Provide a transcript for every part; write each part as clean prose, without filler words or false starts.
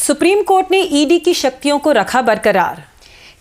Supreme court ने ED की शक्तियों को रखा बरकरार।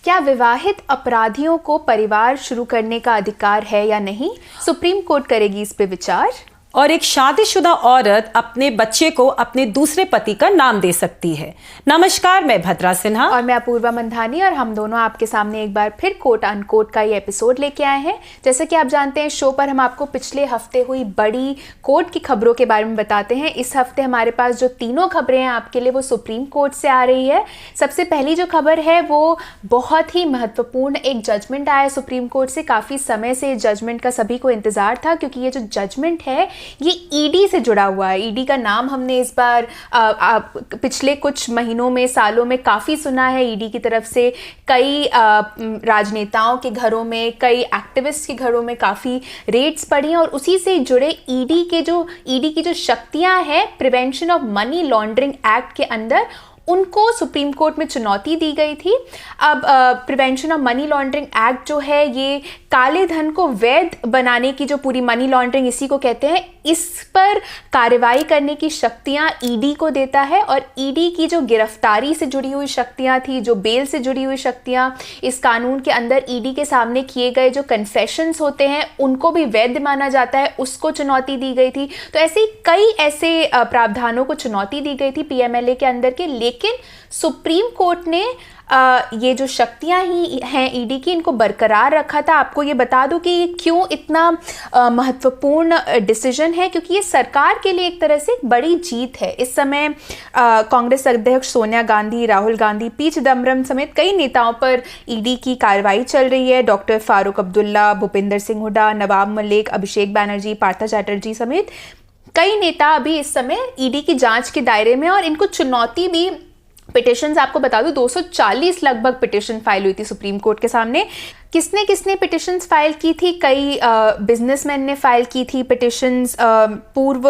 क्या विवाहित अपराधियों को परिवार शुरू करने का अधिकार है या नहीं? सुप्रीम कोर्ट करेगी इस पे विचार। और एक शादीशुदा औरत अपने बच्चे को अपने दूसरे पति का नाम दे सकती है। नमस्कार, मैं भद्रा सिन्हा और मैं अपूर्वा मंधानी, और हम दोनों आपके सामने एक बार फिर कोट अनकोट का ये एपिसोड लेके आए हैं। जैसे कि आप जानते हैं, शो पर हम आपको पिछले हफ्ते हुई बड़ी कोर्ट की खबरों के बारे में बताते हैं। इस हफ्ते हमारे पास जो तीनों खबरें हैं आपके लिए, वो सुप्रीम कोर्ट से आ रही है। सबसे पहली जो खबर है वो बहुत ही महत्वपूर्ण एक जजमेंट आया सुप्रीम कोर्ट से। काफ़ी समय से जजमेंट का सभी को इंतज़ार था, क्योंकि ये जो जजमेंट है ये ईडी से जुड़ा हुआ है। ईडी का नाम हमने इस बार पिछले कुछ महीनों में, सालों में काफ़ी सुना है। ईडी की तरफ से कई राजनेताओं के घरों में, कई एक्टिविस्ट के घरों में काफ़ी रेड्स पड़ी हैं, और उसी से जुड़े ईडी की जो शक्तियां हैं prevention of money laundering act के अंदर, उनको सुप्रीम कोर्ट में चुनौती दी गई थी। अब prevention of money laundering act जो है, ये काले धन को वैध बनाने की जो पूरी मनी लॉन्ड्रिंग इसी को कहते हैं, इस पर कार्रवाई करने की शक्तियां ईडी को देता है। और ईडी की जो गिरफ्तारी से जुड़ी हुई शक्तियां थी, जो बेल से जुड़ी हुई शक्तियां, इस कानून के अंदर ईडी के सामने किए गए जो कन्फेशंस होते हैं उनको भी वैध माना जाता है, उसको चुनौती दी गई थी। तो कई ऐसे प्रावधानों को चुनौती दी गई थी पीएमएलए के अंदर के। लेकिन सुप्रीम कोर्ट ने ये जो शक्तियां ही हैं ईडी की, इनको बरकरार रखा था। आपको ये बता दूं कि ये क्यों इतना महत्वपूर्ण डिसीजन है, क्योंकि ये सरकार के लिए एक तरह से एक बड़ी जीत है। इस समय कांग्रेस अध्यक्ष सोनिया गांधी, राहुल गांधी, पी चिदम्बरम समेत कई नेताओं पर ईडी की कार्रवाई चल रही है। डॉक्टर फारूक अब्दुल्ला, भूपिंदर सिंह हुड्डा, नवाब मलिक, अभिषेक बैनर्जी, पार्था चैटर्जी समेत कई नेता अभी इस समय ईडी की जांच के दायरे में, और इनको चुनौती भी, पिटिशंस आपको बता दूं 240 लगभग पिटिशन फाइल हुई थी सुप्रीम कोर्ट के सामने। किसने किसने पिटिशंस फाइल की थी? कई बिजनेसमैन ने फाइल की थी पिटिशंस। पूर्व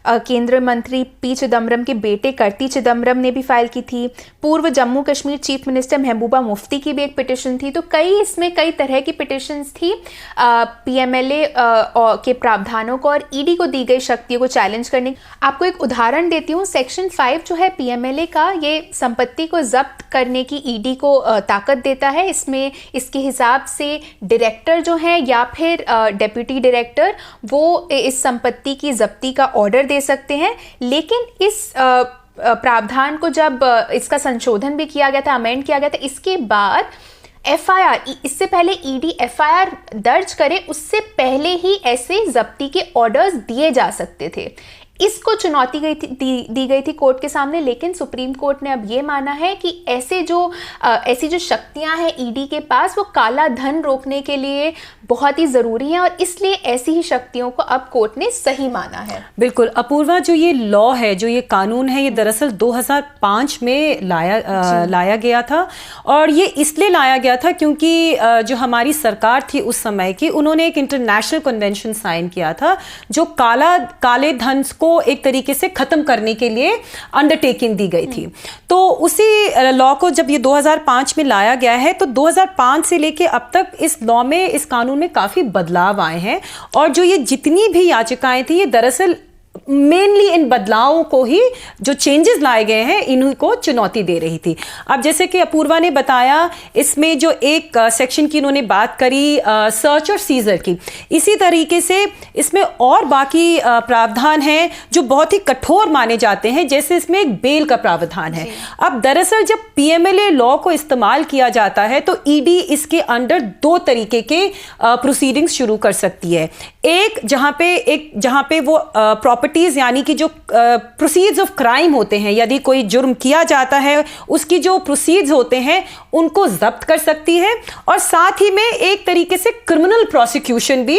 केंद्रीय मंत्री पी चिदम्बरम के बेटे कार्ति चिदम्बरम ने भी फाइल की थी। पूर्व जम्मू कश्मीर चीफ मिनिस्टर महबूबा मुफ्ती की भी एक पिटिशन थी। तो इसमें कई तरह की पिटिशंस थी पीएमएलए के प्रावधानों को और ईडी को दी गई शक्तियों को चैलेंज करने। आपको एक उदाहरण देती हूँ। सेक्शन 5 जो है पीएमएलए का, ये संपत्ति को जब्त करने की ईडी को ताकत देता है। इसमें इसके हिसाब से डायरेक्टर जो है या फिर डेप्यूटी डायरेक्टर, वो इस संपत्ति की जब्ती का ऑर्डर दे सकते हैं। लेकिन इस प्रावधान को जब इसका संशोधन भी किया गया था, अमेंड किया गया था, इसके बाद एफआईआर, इससे पहले ईडी एफआईआर दर्ज करे उससे पहले ही ऐसे जब्ती के ऑर्डर्स दिए जा सकते थे। इसको चुनौती दी गई थी कोर्ट के सामने। लेकिन सुप्रीम कोर्ट ने अब ये माना है कि ऐसी जो शक्तियां हैं ईडी के पास, वो काला धन रोकने के लिए बहुत ही ज़रूरी हैं, और इसलिए ऐसी ही शक्तियों को अब कोर्ट ने सही माना है। बिल्कुल अपूर्वा, जो ये लॉ है, जो ये कानून है, ये दरअसल 2005 में लाया गया था। और ये इसलिए लाया गया था क्योंकि जो हमारी सरकार थी उस समय की, उन्होंने एक इंटरनेशनल कन्वेंशन साइन किया था जो काले धन को एक तरीके से खत्म करने के लिए अंडरटेकिंग दी गई थी। तो उसी लॉ को जब ये 2005 में लाया गया है, तो 2005 से लेके अब तक इस लॉ में, इस कानून में काफी बदलाव आए हैं। और जो ये जितनी भी याचिकाएं थी, ये दरअसल मेनली इन बदलावों को ही, जो चेंजेस लाए गए हैं, इन्हीं को चुनौती दे रही थी। अब जैसे कि अपूर्वा ने बताया, इसमें जो एक सेक्शन की उन्होंने बात करी सर्च और सीजर की, इसी तरीके से इसमें और बाकी प्रावधान हैं जो बहुत ही कठोर माने जाते हैं। जैसे इसमें एक बेल का प्रावधान है। अब दरअसल जब पीएमएलए लॉ को इस्तेमाल किया जाता है, तो ईडी इसके अंडर 2 तरीके के प्रोसीडिंग्स शुरू कर सकती है। एक जहां पे वो प्रॉपर्टीज, यानी कि जो प्रोसीड्स ऑफ क्राइम होते हैं, यदि कोई जुर्म किया जाता है, उसकी जो प्रोसीड्स होते हैं उनको जब्त कर सकती है। और साथ ही में एक तरीके से क्रिमिनल प्रोसिक्यूशन भी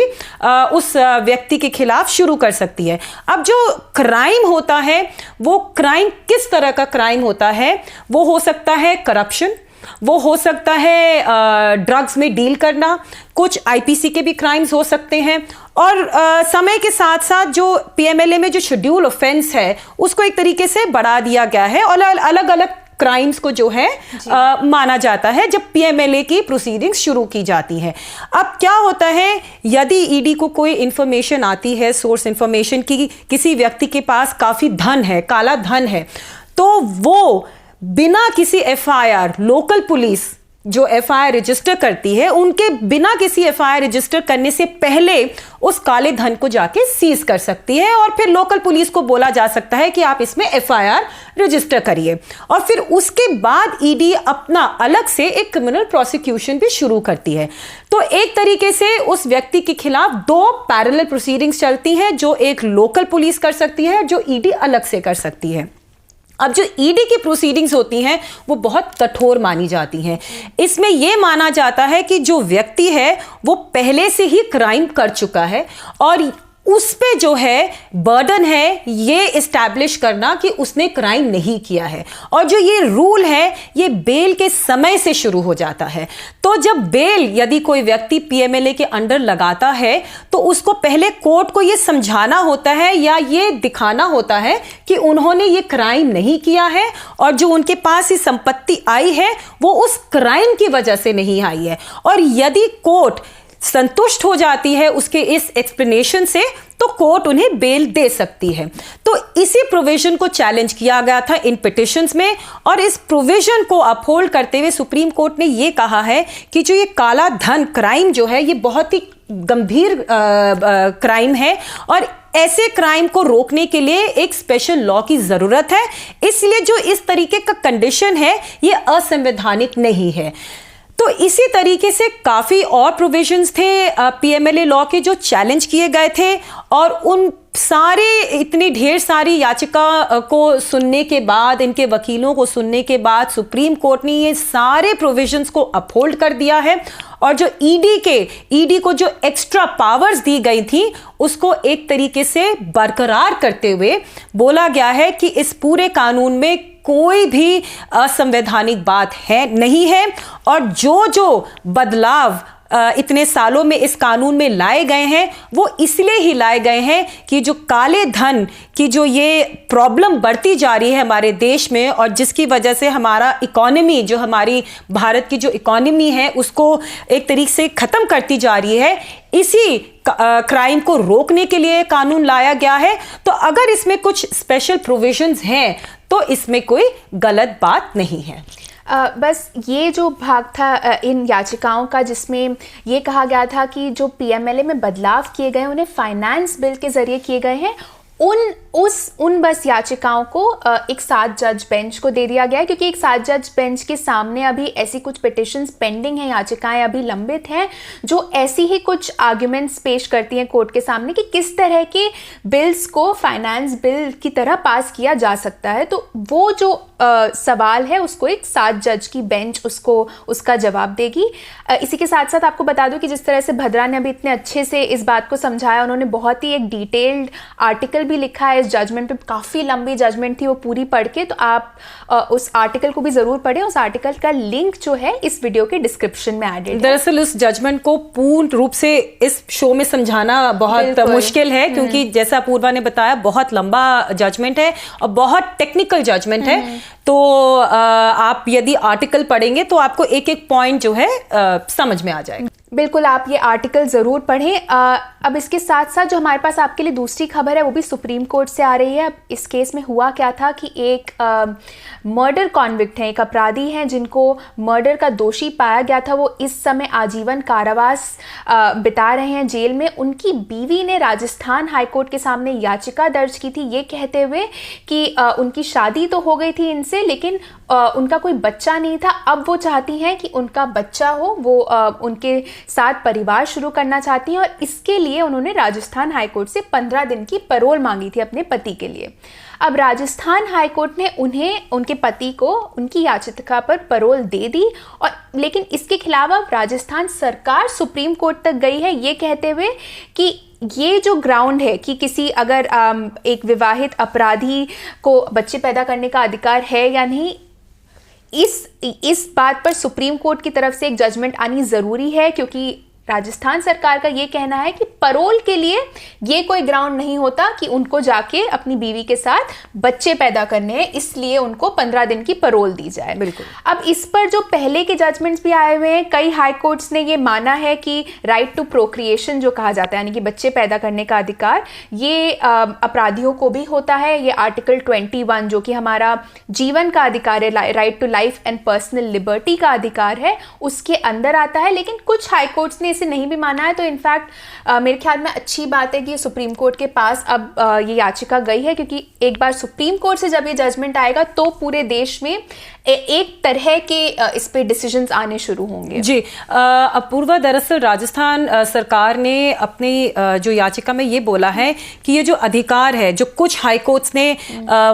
उस व्यक्ति के खिलाफ शुरू कर सकती है। अब जो क्राइम होता है, वो क्राइम किस तरह का क्राइम होता है? वो हो सकता है करप्शन, वो हो सकता है ड्रग्स में डील करना, कुछ आईपीसी के भी क्राइम्स हो सकते हैं। और समय के साथ साथ जो पीएमएलए में जो शेड्यूल ऑफेंस है, उसको एक तरीके से बढ़ा दिया गया है, और अलग अलग क्राइम्स को जो है माना जाता है जब पीएमएलए की प्रोसीडिंग्स शुरू की जाती है। अब क्या होता है, यदि ईडी को कोई इंफॉर्मेशन आती है, सोर्स इंफॉर्मेशन की, किसी व्यक्ति के पास काफी धन है, काला धन है, तो वो बिना किसी एफआईआर, लोकल पुलिस जो एफआईआर रजिस्टर करती है, उनके बिना किसी एफआईआर रजिस्टर करने से पहले उस काले धन को जाके सीज कर सकती है और फिर लोकल पुलिस को बोला जा सकता है कि आप इसमें एफआईआर रजिस्टर करिए, और फिर उसके बाद ईडी अपना अलग से एक क्रिमिनल प्रोसिक्यूशन भी शुरू करती है। तो एक तरीके से उस व्यक्ति के खिलाफ 2 पैरेलल प्रोसीडिंग्स चलती हैं, जो एक लोकल पुलिस कर सकती है, जो ईडी अलग से कर सकती है। अब जो ईडी की प्रोसीडिंग्स होती हैं वो बहुत कठोर मानी जाती हैं। इसमें यह माना जाता है कि जो व्यक्ति है वो पहले से ही क्राइम कर चुका है और उस पे जो है बर्डन है ये इस्टेब्लिश करना कि उसने क्राइम नहीं किया है, और जो ये रूल है ये बेल के समय से शुरू हो जाता है। तो जब बेल यदि कोई व्यक्ति पीएमएलए के अंडर लगाता है तो उसको पहले कोर्ट को ये समझाना होता है या ये दिखाना होता है कि उन्होंने ये क्राइम नहीं किया है और जो उनके पास ये संपत्ति आई है वो उस क्राइम की वजह से नहीं आई है। और यदि कोर्ट संतुष्ट हो जाती है उसके इस एक्सप्लेनेशन से तो कोर्ट उन्हें बेल दे सकती है। तो इसी प्रोविजन को चैलेंज किया गया था इन पिटिशंस में, और इस प्रोविजन को अपहोल्ड करते हुए सुप्रीम कोर्ट ने यह कहा है कि जो ये काला धन क्राइम जो है ये बहुत ही गंभीर क्राइम है और ऐसे क्राइम को रोकने के लिए एक स्पेशल लॉ की जरूरत है। इसलिए जो इस तरीके का कंडीशन है ये असंवैधानिक नहीं है। तो इसी तरीके से काफी और प्रोविजंस थे पीएमएलए लॉ के जो चैलेंज किए गए थे, और उन सारे इतनी ढेर सारी याचिका को सुनने के बाद, इनके वकीलों को सुनने के बाद सुप्रीम कोर्ट ने ये सारे प्रोविजंस को अपहोल्ड कर दिया है, और जो ईडी को जो एक्स्ट्रा पावर्स दी गई थी उसको एक तरीके से बरकरार करते हुए बोला गया है कि इस पूरे कानून में कोई भी असंवैधानिक बात नहीं है, और जो बदलाव इतने सालों में इस कानून में लाए गए हैं वो इसलिए ही लाए गए हैं कि जो काले धन की जो ये प्रॉब्लम बढ़ती जा रही है हमारे देश में, और जिसकी वजह से हमारा इकोनॉमी, जो हमारी भारत की जो इकोनॉमी है उसको एक तरीके से खत्म करती जा रही है, इसी क्राइम को रोकने के लिए कानून लाया गया है। तो अगर इसमें कुछ स्पेशल प्रोविजंस हैं तो इसमें कोई गलत बात नहीं है। बस ये जो भाग था इन याचिकाओं का जिसमें ये कहा गया था कि जो पीएमएलए में बदलाव किए गए उन्हें फाइनेंस बिल के जरिए किए गए हैं, उन बस याचिकाओं को एक 7 जज बेंच को दे दिया गया है, क्योंकि एक 7 जज बेंच के सामने अभी ऐसी कुछ पिटिशंस पेंडिंग हैं, याचिकाएं अभी लंबित हैं जो ऐसी ही कुछ आर्ग्यूमेंट्स पेश करती हैं कोर्ट के सामने कि किस तरह के बिल्स को फाइनेंस बिल की तरह पास किया जा सकता है। तो वो जो सवाल है उसको एक 7 जज की बेंच उसका जवाब देगी। इसी के साथ साथ आपको बता दूं कि जिस तरह से भद्रा ने अभी इतने अच्छे से इस बात को समझाया, उन्होंने बहुत ही एक डिटेल्ड आर्टिकल भी लिखा है इस जजमेंट पे, काफ़ी लंबी जजमेंट थी, वो पूरी पढ़ के तो आप उस आर्टिकल को भी ज़रूर पढ़ें। उस आर्टिकल का लिंक जो है इस वीडियो के डिस्क्रिप्शन में एडेड है। दरअसल उस जजमेंट को पूर्ण रूप से इस शो में समझाना बहुत मुश्किल है, क्योंकि जैसा अपूर्वा ने बताया बहुत लंबा जजमेंट है और बहुत टेक्निकल जजमेंट है। तो आप यदि आर्टिकल पढ़ेंगे तो आपको एक एक पॉइंट जो है समझ में आ जाएगा। बिल्कुल, आप ये आर्टिकल ज़रूर पढ़ें। अब इसके साथ साथ जो हमारे पास आपके लिए दूसरी खबर है वो भी सुप्रीम कोर्ट से आ रही है। अब इस केस में हुआ क्या था कि एक मर्डर कॉन्विक्ट हैं, एक अपराधी हैं जिनको मर्डर का दोषी पाया गया था, वो इस समय आजीवन कारावास बिता रहे हैं जेल में। उनकी बीवी ने राजस्थान हाईकोर्ट के सामने याचिका दर्ज की थी ये कहते हुए कि उनकी शादी तो हो गई थी इनसे, लेकिन उनका कोई बच्चा नहीं था। अब वो चाहती हैं कि उनका बच्चा हो, वो उनके साथ परिवार शुरू करना चाहती हैं, और इसके लिए उन्होंने राजस्थान हाईकोर्ट से 15 दिन की पैरोल मांगी थी अपने पति के लिए। अब राजस्थान हाईकोर्ट ने उनके पति को उनकी याचिका पर पैरोल दे दी, और लेकिन इसके खिलाफ अब राजस्थान सरकार सुप्रीम कोर्ट तक गई है ये कहते हुए कि ये जो ग्राउंड है कि किसी अगर एक विवाहित अपराधी को बच्चे पैदा करने का अधिकार है या नहीं, इस बात पर सुप्रीम कोर्ट की तरफ से एक जजमेंट आनी ज़रूरी है, क्योंकि राजस्थान सरकार का ये कहना है कि परोल के लिए ये कोई ग्राउंड नहीं होता कि उनको जाके अपनी बीवी के साथ बच्चे पैदा करने हैं, इसलिए उनको 15 दिन की परोल दी जाए। बिल्कुल। अब इस पर जो पहले के जजमेंट्स भी आए हुए हैं, कई हाई कोर्ट्स ने ये माना है कि राइट टू प्रोक्रिएशन जो कहा जाता है, यानी कि बच्चे पैदा करने का अधिकार, ये अपराधियों को भी होता है। ये आर्टिकल 21 जो कि हमारा जीवन का अधिकार है, right to life and personal liberty का अधिकार है, उसके अंदर आता है। लेकिन कुछ हाई कोर्ट्स ने इसे नहीं भी माना है। तो इनफैक्ट मेरे ख्याल में अच्छी बात है कि सुप्रीम कोर्ट के पास अब ये याचिका गई है, क्योंकि एक बार सुप्रीम कोर्ट से जब ये जजमेंट आएगा तो पूरे देश में एक तरह के इस पे डिसीजंस आने शुरू होंगे। जी अपूर्वा, दरअसल राजस्थान सरकार ने अपनी जो याचिका में ये बोला है कि ये जो अधिकार है, जो कुछ हाई कोर्ट्स ने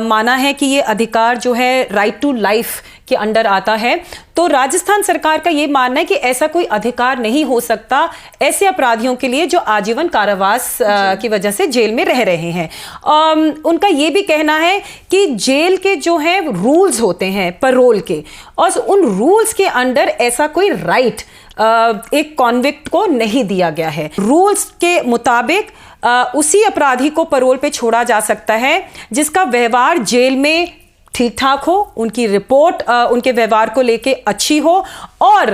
माना है कि ये अधिकार जो है राइट टू लाइफ के अंडर आता है, तो राजस्थान सरकार का ये मानना है कि ऐसा कोई अधिकार नहीं हो सकता ऐसे अपराधियों के लिए जो आजीवन कारावास की वजह से जेल में रह रहे हैं। उनका ये भी कहना है कि जेल के जो है रूल्स होते हैं पैरोल के, और उन रूल्स के अंडर ऐसा कोई राइट एक कॉन्विक्ट को नहीं दिया गया है। रूल्स के मुताबिक उसी अपराधी को पैरोल पे छोड़ा जा सकता है जिसका व्यवहार जेल में ठीक ठाक हो, उनकी रिपोर्ट उनके व्यवहार को लेके अच्छी हो, और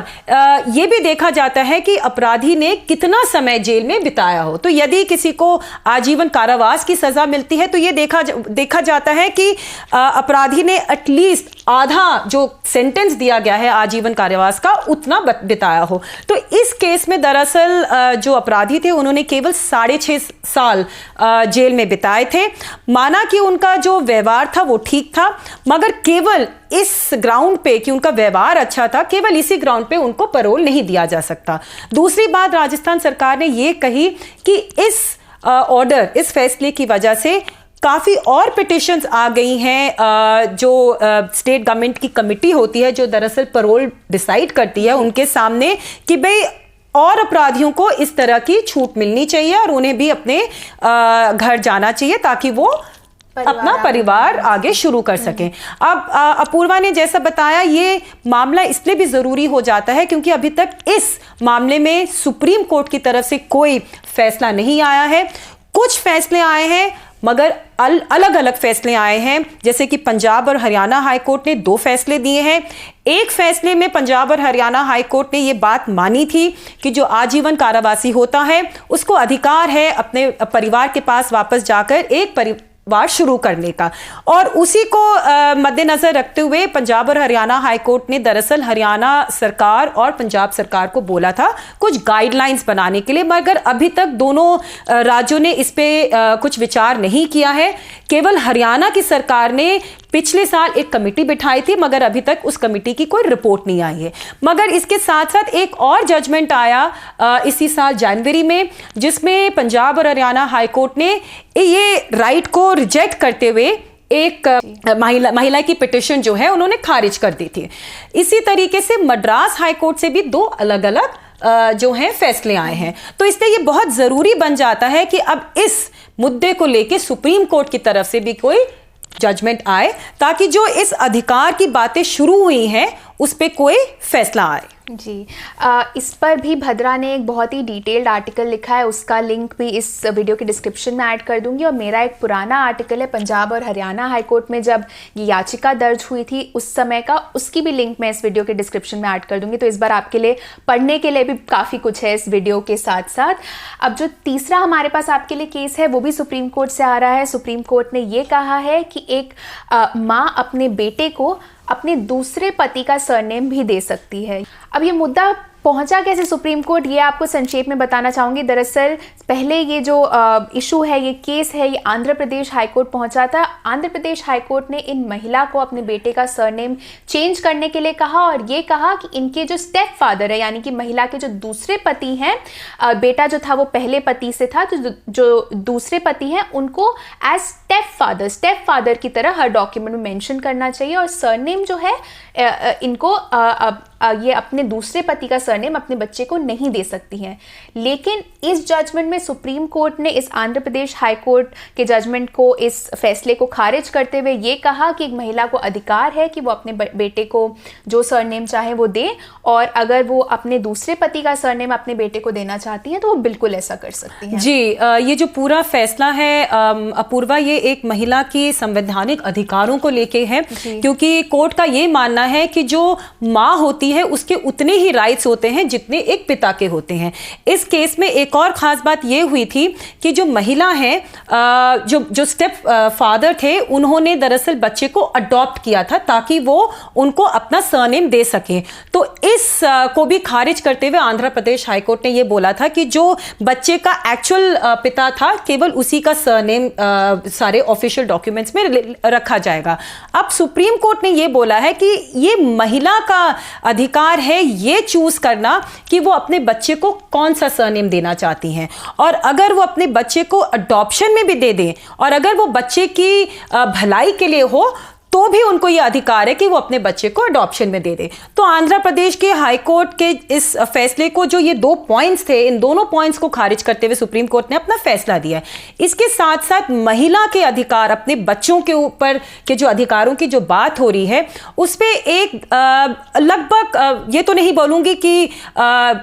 ये भी देखा जाता है कि अपराधी ने कितना समय जेल में बिताया हो। तो यदि किसी को आजीवन कारावास की सजा मिलती है तो ये देखा जाता है कि अपराधी ने एटलीस्ट आधा जो सेंटेंस दिया गया है आजीवन कारावास का उतना बिताया हो। तो इस केस में दरअसल जो अपराधी थे उन्होंने केवल 6.5 साल जेल में बिताए थे। माना कि उनका जो व्यवहार था वो ठीक था, मगर केवल इस ग्राउंड पे कि उनका व्यवहार अच्छा था, केवल इसी ग्राउंड पे उनको पैरोल नहीं दिया जा सकता। दूसरी बात राजस्थान सरकार ने ये कही कि इस ऑर्डर, इस फैसले की वजह से काफ़ी और पिटिशंस आ गई हैं जो स्टेट गवर्नमेंट की कमिटी होती है जो दरअसल पैरोल डिसाइड करती है उनके सामने, कि भाई और अपराधियों को इस तरह की छूट मिलनी चाहिए और उन्हें भी अपने घर जाना चाहिए ताकि वो अपना परिवार आगे शुरू कर सकें। अब अपूर्वा ने जैसा बताया, ये मामला इसलिए भी जरूरी हो जाता है क्योंकि अभी तक इस मामले में सुप्रीम कोर्ट की तरफ से कोई फैसला नहीं आया है। कुछ फैसले आए हैं मगर अलग अलग फैसले आए हैं, जैसे कि पंजाब और हरियाणा हाई कोर्ट ने 2 फैसले दिए हैं। एक फैसले में पंजाब और हरियाणा हाई कोर्ट ने यह बात मानी थी कि जो आजीवन कारावासी होता है उसको अधिकार है अपने परिवार के पास वापस जाकर एक वार शुरू करने का, और उसी को मद्देनजर रखते हुए पंजाब और हरियाणा हाई कोर्ट ने दरअसल हरियाणा सरकार और पंजाब सरकार को बोला था कुछ गाइडलाइंस बनाने के लिए, मगर अभी तक दोनों राज्यों ने इस पे कुछ विचार नहीं किया है। केवल हरियाणा की सरकार ने पिछले साल एक कमेटी बिठाई थी, मगर अभी तक उस कमेटी की कोई रिपोर्ट नहीं आई है। मगर इसके साथ साथ एक और जजमेंट आया इसी साल जनवरी में, जिसमें पंजाब और हरियाणा हाई कोर्ट ने ये राइट को रिजेक्ट करते हुए एक महिला की पिटिशन जो है उन्होंने खारिज कर दी थी। इसी तरीके से मद्रास हाई कोर्ट से भी 2 अलग अलग जो हैं फैसले आए हैं। तो इसलिए ये बहुत जरूरी बन जाता है कि अब इस मुद्दे को लेके सुप्रीम कोर्ट की तरफ से भी कोई जजमेंट आए ताकि जो इस अधिकार की बातें शुरू हुई हैं उस पे कोई फैसला आए। जी इस पर भी भद्रा ने एक बहुत ही डिटेल्ड आर्टिकल लिखा है, उसका लिंक भी इस वीडियो के डिस्क्रिप्शन में ऐड कर दूंगी। और मेरा एक पुराना आर्टिकल है पंजाब और हरियाणा हाई कोर्ट में जब ये याचिका दर्ज हुई थी उस समय का, उसकी भी लिंक मैं इस वीडियो के डिस्क्रिप्शन में ऐड कर दूंगी। तो इस बार आपके लिए पढ़ने के लिए भी काफ़ी कुछ है इस वीडियो के साथ साथ। अब जो तीसरा हमारे पास आपके लिए केस है वो भी सुप्रीम कोर्ट से आ रहा है। सुप्रीम कोर्ट ने ये कहा है कि एक माँ अपने बेटे को अपने दूसरे पति का सरनेम भी दे सकती है। अब ये मुद्दा पहुंचा कैसे सुप्रीम कोर्ट, ये आपको संक्षेप में बताना चाहूँगी। दरअसल पहले ये जो इशू है, ये केस है, ये आंध्र प्रदेश हाई कोर्ट पहुंचा था। आंध्र प्रदेश हाई कोर्ट ने इन महिला को अपने बेटे का सरनेम चेंज करने के लिए कहा और ये कहा कि इनके जो स्टेप फादर है, यानी कि महिला के जो दूसरे पति हैं, बेटा जो था वो पहले पति से था, तो जो दूसरे पति हैं उनको एज स्टेप फादर की तरह हर डॉक्यूमेंट में मेंशन करना चाहिए और सरनेम जो है इनको ये अपने दूसरे पति का सरनेम अपने बच्चे को नहीं दे सकती हैं। लेकिन इस जजमेंट में सुप्रीम कोर्ट ने इस आंध्र प्रदेश हाई कोर्ट के जजमेंट को, इस फैसले को खारिज करते हुए ये कहा कि एक महिला को अधिकार है कि वो अपने बेटे को जो सरनेम चाहे वो दे, और अगर वो अपने दूसरे पति का सरनेम अपने बेटे को देना चाहती हैं तो वो बिल्कुल ऐसा कर सकती हैं। जी, ये जो पूरा फैसला है अपूर्वा, ये एक महिला की संवैधानिक अधिकारों को लेके है, क्योंकि कोर्ट का ये मानना है कि जो माँ होती है उसके उतने ही राइट्स होते हैं जितने एक पिता के होते हैं। इस केस में एक और खास बात ये हुई थी कि जो महिला है, जो स्टेप फादर थे, उन्होंने दरअसल बच्चे को अडॉप्ट किया था ताकि वो उनको अपना सरनेम दे सके। तो इस को भी खारिज करते हुए आंध्र प्रदेश हाईकोर्ट ने ये बोला था कि जो बच्चे का एक्चुअल पिता था, केवल उसी का सरनेम सारे ऑफिशियल डॉक्यूमेंट्स में रखा जाएगा। अब सुप्रीम कोर्ट ने ये बोला है कि ये महिला का अधिकार है ये चूज करना कि वो अपने बच्चे को कौन सा सरनेम देना चाहती हैं, और अगर वो अपने बच्चे को अडॉप्शन में भी दे दें और अगर वो बच्चे की भलाई के लिए हो तो भी उनको यह अधिकार है कि वो अपने बच्चे को अडॉप्शन में दे दे। तो आंध्र प्रदेश के हाई कोर्ट के इस फैसले को, जो ये 2 पॉइंट्स थे, इन दोनों पॉइंट्स को खारिज करते हुए सुप्रीम कोर्ट ने अपना फैसला दिया है। इसके साथ साथ महिला के अधिकार, अपने बच्चों के ऊपर के जो अधिकारों की जो बात हो रही है, उस पे एक लगभग ये तो नहीं बोलूंगी कि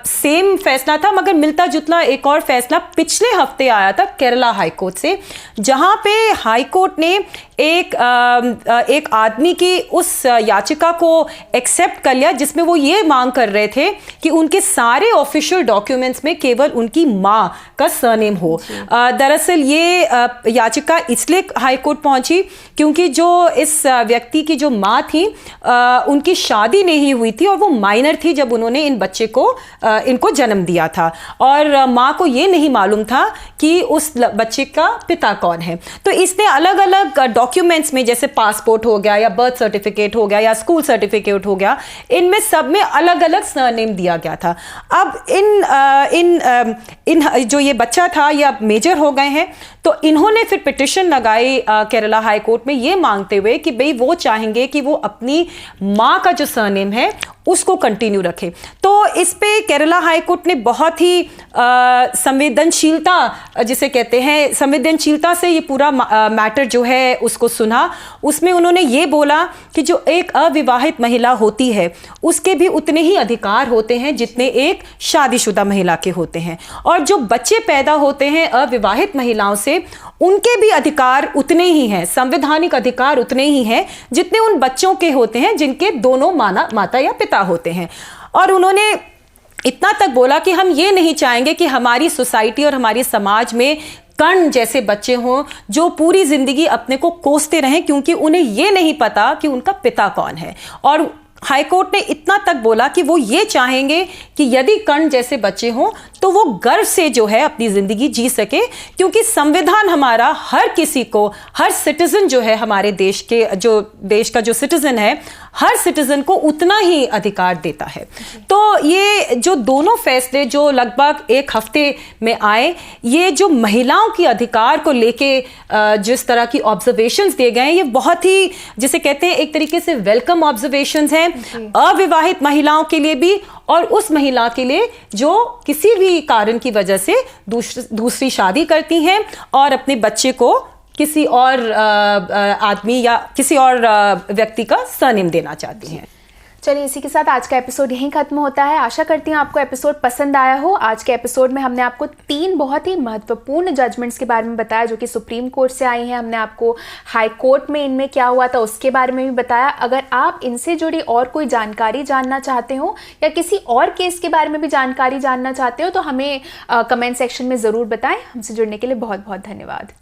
सेम फैसला था, मगर मिलता जुलता एक और फैसला पिछले हफ्ते आया था केरला हाई कोर्ट से, जहां पे हाई कोर्ट ने एक आदमी की उस याचिका को एक्सेप्ट कर लिया जिसमें वो ये मांग कर रहे थे कि उनके सारे ऑफिशियल डॉक्यूमेंट्स में केवल उनकी मां का सरनेम हो। दरअसल ये याचिका इसलिए हाई कोर्ट पहुंची क्योंकि जो इस व्यक्ति की जो मां थी, उनकी शादी नहीं हुई थी और वो माइनर थी जब उन्होंने इनको जन्म दिया था, और मां को ये नहीं मालूम था कि उस बच्चे का पिता कौन है। तो इसने अलग अलग डॉक्यूमेंट्स में, जैसे पासपोर्ट हो गया या बर्थ सर्टिफिकेट हो गया या स्कूल सर्टिफिकेट हो गया, इनमें सब में अलग अलग सरनेम दिया गया था। अब इन जो ये बच्चा था ये अब मेजर हो गए हैं, तो इन्होंने फिर पिटिशन लगाई केरला हाई कोर्ट में ये मांगते हुए कि भाई वो चाहेंगे कि वो अपनी मां का जो सरनेम है उसको कंटिन्यू रखे। तो इस पे केरला हाई कोर्ट ने बहुत ही संवेदनशीलता, जिसे कहते हैं संवेदनशीलता से ये पूरा मैटर जो है उसको सुना। उसमें उन्होंने ये बोला कि जो एक अविवाहित महिला होती है उसके भी उतने ही अधिकार होते हैं जितने एक शादीशुदा महिला के होते हैं, और जो बच्चे पैदा होते हैं अविवाहित महिलाओं से, उनके भी अधिकार उतने ही हैं, संवैधानिक अधिकार उतने ही हैं जितने उन बच्चों के होते हैं जिनके दोनों माता या पिता होते हैं। और उन्होंने इतना तक बोला कि हम ये नहीं चाहेंगे कि हमारी सोसाइटी और हमारी समाज में कर्ण जैसे बच्चे हों जो पूरी जिंदगी अपने को कोसते रहें क्योंकि उन्हें ये नहीं पता कि उनका पिता कौन है। और हाईकोर्ट ने इतना तक बोला कि वो ये चाहेंगे कि यदि कर्ण जैसे बच्चे हों तो वो गर्व से जो है अपनी जिंदगी जी सके, क्योंकि संविधान हमारा हर किसी को, हर सिटीजन जो है हमारे देश का जो सिटीजन है, हर सिटीजन को उतना ही अधिकार देता है। तो ये जो दोनों फैसले जो लगभग एक हफ्ते में आए, ये जो महिलाओं की अधिकार को लेके जिस तरह की ऑब्जर्वेशंस दिए गए हैं, ये बहुत ही, जिसे कहते हैं एक तरीके से वेलकम ऑब्जर्वेशंस हैं, अविवाहित महिलाओं के लिए भी और उस महिला के लिए जो किसी भी कारण की वजह से दूसरी शादी करती हैं और अपने बच्चे को किसी और आदमी या किसी और व्यक्ति का सरनेम देना चाहती हैं। चलिए, इसी के साथ आज का एपिसोड यहीं खत्म होता है। आशा करती हूँ आपको एपिसोड पसंद आया हो। आज के एपिसोड में हमने आपको 3 बहुत ही महत्वपूर्ण जजमेंट्स के बारे में बताया जो कि सुप्रीम कोर्ट से आई हैं। हमने आपको हाई कोर्ट में इनमें क्या हुआ था उसके बारे में भी बताया। अगर आप इनसे जुड़ी और कोई जानकारी जानना चाहते हो या किसी और केस के बारे में भी जानकारी जानना चाहते हो तो हमें कमेंट सेक्शन में ज़रूर बताएं। हमसे जुड़ने के लिए बहुत बहुत धन्यवाद।